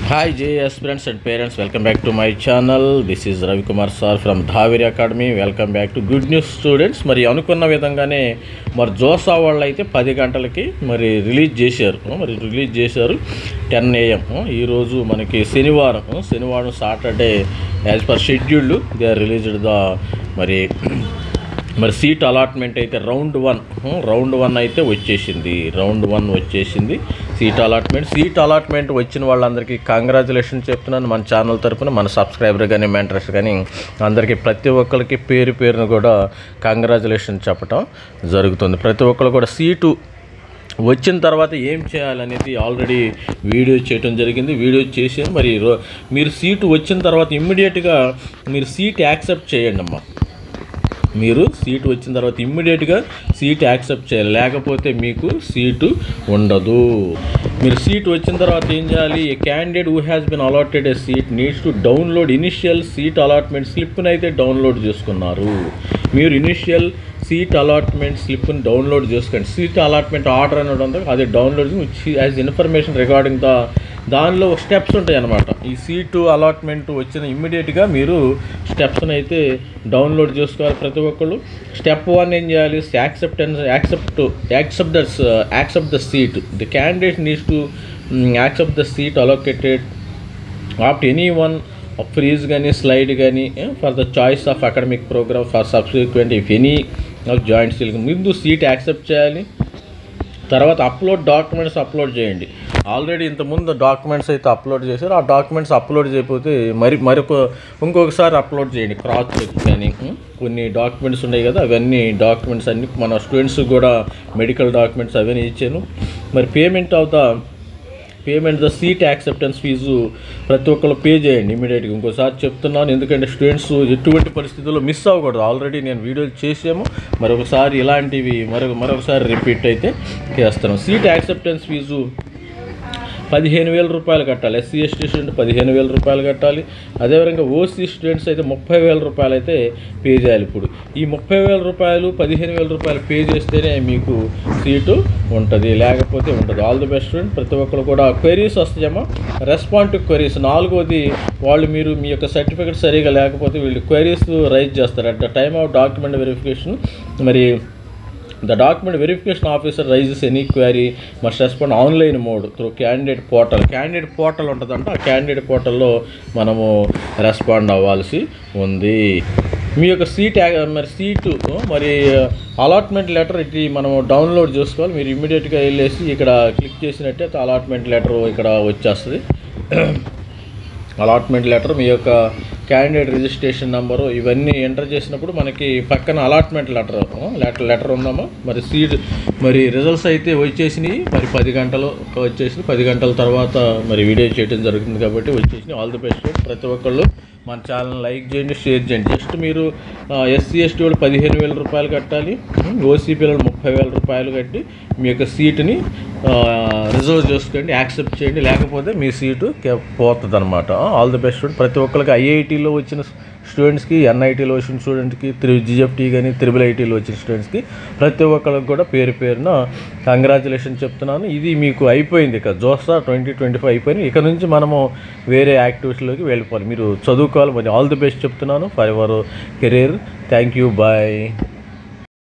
Hi J aspirants and parents, welcome back to my channel. This is Ravi Kumar sir from Dhaveri Academy. Welcome back to Good News Students. మరి అనుకున్న విధంగానే మరి JoSAA వాళ్ళు అయితే 10 గంటలకి మరి release చేశారు 10 AM. ఈరోజు మనకి శనివారం Saturday as per scheduled they are released the మరి సీట్ అలాట్మెంట్ అయితే రౌండ్ వన్ అయితే వచ్చేసింది సీట్ అలాట్మెంట్ వచ్చిన వాళ్ళందరికీ కంగ్రాచులేషన్ చెప్తున్నాను మన ఛానల్ తరపున, మన సబ్స్క్రైబర్ కానీ మెంటర్స్ కానీ అందరికీ ప్రతి ఒక్కరికి పేరును కూడా కంగ్రాచులేషన్ చెప్పడం జరుగుతుంది. ప్రతి ఒక్కరు కూడా సీటు వచ్చిన తర్వాత ఏం చేయాలనేది ఆల్రెడీ వీడియో చేయడం జరిగింది. వీడియో చేసాను. మరి మీరు సీటు వచ్చిన తర్వాత ఇమ్మీడియట్గా మీరు సీట్ యాక్సెప్ట్ చేయండి అమ్మా. మీరు సీటు వచ్చిన తర్వాత ఇమ్మీడియట్గా సీట్ యాక్సెప్ట్ చేయాలి, లేకపోతే మీకు సీటు ఉండదు. మీరు సీట్ వచ్చిన తర్వాత ఏం చేయాలి? A candidate who has been allotted a seat needs to download initial seat allotment స్లిప్ని అయితే డౌన్లోడ్ చేసుకున్నారు. మీరు ఇనిషియల్ సీట్ అలాట్మెంట్ స్లిప్ని డౌన్లోడ్ చేసుకోండి. సీట్ అలాట్మెంట్ ఆర్డర్ అనేది ఉంటుంది, అది డౌన్లోడ్ యాజ్ ఇన్ఫర్మేషన్ రిగార్డింగ్ దానిలో స్టెప్స్ ఉంటాయి అన్నమాట. ఈ సీటు అలాట్మెంట్ వచ్చిన ఇమ్మీడియట్గా మీరు స్టెప్స్ని అయితే డౌన్లోడ్ చేసుకోవాలి ప్రతి ఒక్కళ్ళు. స్టెప్ 1 ఏం చేయాలి? Accept the seat. The candidate needs to accept the seat allocated after any one freeze కానీ స్లైడ్ కానీ for the choice of academic programme for subsequent if any of joint seal. ముందు seat accept చేయాలి, తర్వాత documents upload చేయండి. Already ఇంతకుముందు documents అయితే upload చేశారు. ఆ డాక్యుమెంట్స్ అప్లోడ్ చేయకపోతే ఇంకొకసారి అప్లోడ్ చేయండి. క్రాస్ చెక్ కానీ కొన్ని డాక్యుమెంట్స్ ఉన్నాయి కదా, అవన్నీ డాక్యుమెంట్స్ అన్నీ మన స్టూడెంట్స్ కూడా మెడికల్ డాక్యుమెంట్స్ అవన్నీ ఇచ్చాను. మరి payment the seat acceptance fee ప్రతి ఒక్కరు పే చేయండి ఇమీడియట్గా. ఇంకోసారి చెప్తున్నాను, ఎందుకంటే స్టూడెంట్స్ ఎటువంటి పరిస్థితుల్లో మిస్ అవ్వకూడదు. ఆల్రెడీ నేను వీడియోలు చేసాము, మరొకసారి ఇలాంటివి మరొకసారి రిపీట్ అయితే చేస్తాను. సీట్ యాక్సెప్టెన్స్ ఫీజు 15,000 రూపాయలు కట్టాలి. ఎస్సీ ఎస్టీ స్టూడెంట్ 15,000 రూపాయలు కట్టాలి. అదేవిధంగా ఓసీ స్టూడెంట్స్ అయితే 30,000 రూపాయలు అయితే పే చేయాలి. ఇప్పుడు ఈ 30,000 రూపాయలు 15,000 రూపాయలు పే చేస్తేనే మీకు సీటు ఉంటుంది, లేకపోతే ఉంటుంది. All the best student. ప్రతి ఒక్కరు కూడా క్వెరీస్ వస్తాయమ్మా, రెస్పాండ్ టు క్వెరీస్. 4వది వాళ్ళు మీరు మీ యొక్క సర్టిఫికేట్ సరిగా లేకపోతే వీళ్ళు క్వెరీస్ రైజ్ చేస్తారు. At the time of document verification మరి the document verification officer raises any query must respond online mode through candidate portal ఉంటుందంట. ఆ క్యాండిడేట్ పోర్టల్లో మనము రెస్పాండ్ అవ్వాల్సి ఉంది. మీ యొక్క సీటు అలాట్మెంట్ లెటర్ ఇది మనము డౌన్లోడ్ చేసుకోవాలి. మీరు ఇమ్మీడియట్గా వెళ్ళేసి ఇక్కడ క్లిక్ చేసినట్టయితే అలాట్మెంట్ లెటర్ ఇక్కడ వచ్చేస్తుంది. అలాట్మెంట్ లెటర్, మీ యొక్క క్యాండిడేట్ రిజిస్ట్రేషన్ నెంబరు ఇవన్నీ ఎంటర్ చేసినప్పుడు మనకి పక్కన అలాట్మెంట్ లెటర్ ఉందమ్మా. మరి రిజల్ట్స్ అయితే వచ్చేసినాయి. మరి 10 గంటలు వచ్చేసినాయి. 10 గంటల తర్వాత మరి వీడియో చేయడం జరుగుతుంది కాబట్టి వచ్చేసినాయి. All the best. ప్రతి ఒక్కళ్ళు మన ఛానల్ లైక్ చేయండి, షేర్ చేయండి. జస్ట్ మీరు ఎస్సీ ఎస్టీ వాళ్ళు 15,000 రూపాయలు కట్టాలి, ఓసీ పిల్లలు 30,000 రూపాయలు కట్టి మీ యొక్క సీటుని రిజర్వ్ చేసుకోండి, యాక్సెప్ట్ చేయండి, లేకపోతే మీ సీటు పోతుంది అనమాట. All the best. ప్రతి ఒక్కరికి ఐఐటీలో వచ్చిన స్టూడెంట్స్కి, ఎన్ఐటీలో వచ్చిన స్టూడెంట్కి, జిఎఫ్టీ కానీ IIITలో వచ్చిన స్టూడెంట్స్కి ప్రతి ఒక్కరికి కూడా పేరున కంగ్రాచులేషన్ చెప్తున్నాను. ఇది మీకు అయిపోయింది. ఇక జోసా 2025 అయిపోయింది. ఇక నుంచి మనము వేరే యాక్టివిటీలోకి వెళ్ళిపోవాలి. మీరు చదువుకోవాలి. మరి ఆల్ ది బెస్ట్ చెప్తున్నాను for your career. Thank you. Bye.